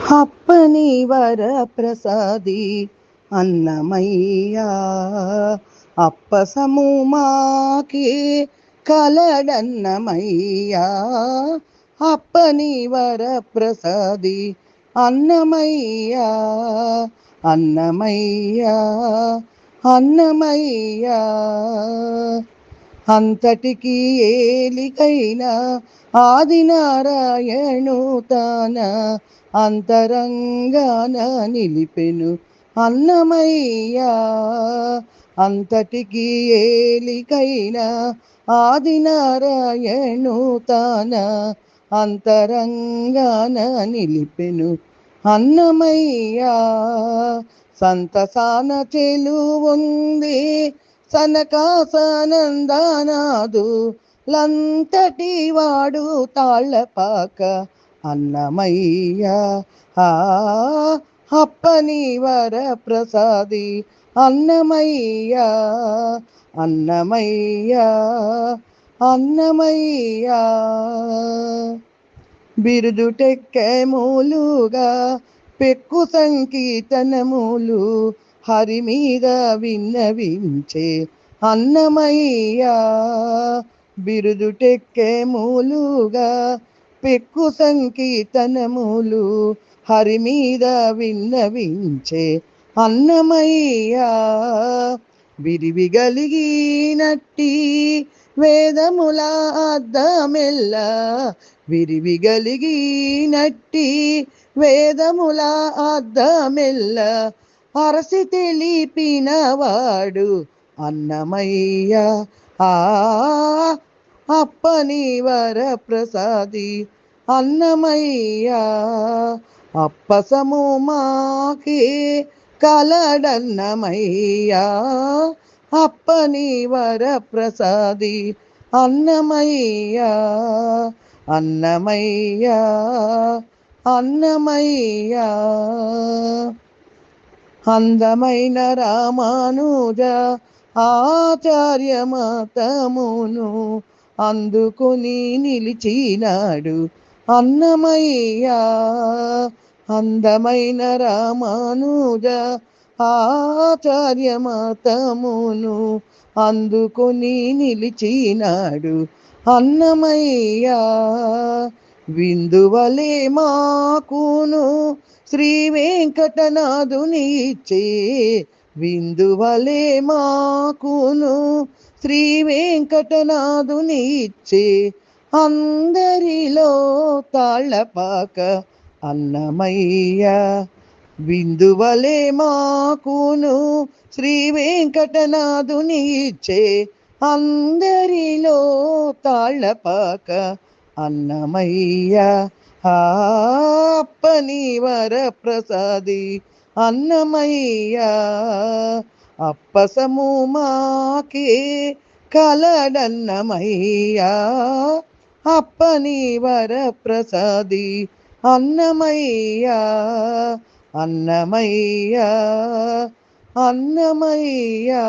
అప్పని వరప్రసాది అన్నమయ్యా, అప్పసము మాకే కలడన్నమయ్యా. అప్పని వరప్రసాది అన్నమయ్యా, అన్నమయ్యా, అన్నమయ్యా. అంతటికి ఏలికైన ఆదినారాయణు తాన అంతరంగాన నిలిపెను అన్నమయ్యా. అంతటికి ఏలికైన ఆదినారాయణు తాన అంతరంగాన నిలిపెను అన్నమయ్యా. సంతసాన చెలువొంది సనకాసనందనాదు లంతటి వాడు తాళ్ళపాక అన్నమయ్యా. అప్పని వరప్రసాది అన్నమయ్యా, అన్నమయ్యా, అన్నమయ్యా. బిరుదుటెక్కెమూలుగా పెక్కు సంకీర్తనములు హరి మీద విన్నవించే అన్నమయ్యా. బిరుదుటెక్కెమూలుగా పెక్కు సంకీర్తనములు హరి మీద విన్నవించే అన్నమయ్యా. విరివిగలిగినట్టి వేదముల అర్థమెల్ల, విరివిగలిగినట్టి వేదముల అర్థమెల్ల అరసి తెలిపినవాడు అన్నమయ్యా. అప్పని వరప్రసాది అన్నమయ్యా. అప్పసము మాకే కలడన్నమయ్యా. అప్పని వరప్రసాది అన్నమయ్యా, అన్నమయ్యా, అన్నమయ్యా. అందమైన రామానుజ ఆచార్య మతమును అందుకుని నిలిచినాడు అన్నమయ్యా. అందమైన రామానుజ ఆచార్య మతమును అందుకుని నిలిచినాడు అన్నమయ్యా. విందువలే మాకును శ్రీ వెంకటనాథుని ఇచ్చే, విందువలే మాకును శ్రీ వెంకటనాథుని ఇచ్చే అందరిలో తాళ్ళపాక అన్నమయ్యా. విందువలే మాకును శ్రీ వెంకటనాథుని ఇచ్చే అందరిలో తాళ్ళపాక అన్నమయ్యా. అప్పని వరప్రసాది అన్నమయ్యా. అప్పసము మాకే కలడన్నమయ్యా. అప్పని వరప్రసాది అన్నమయ్యా, అన్నమయ్యా, అన్నమయ్యా.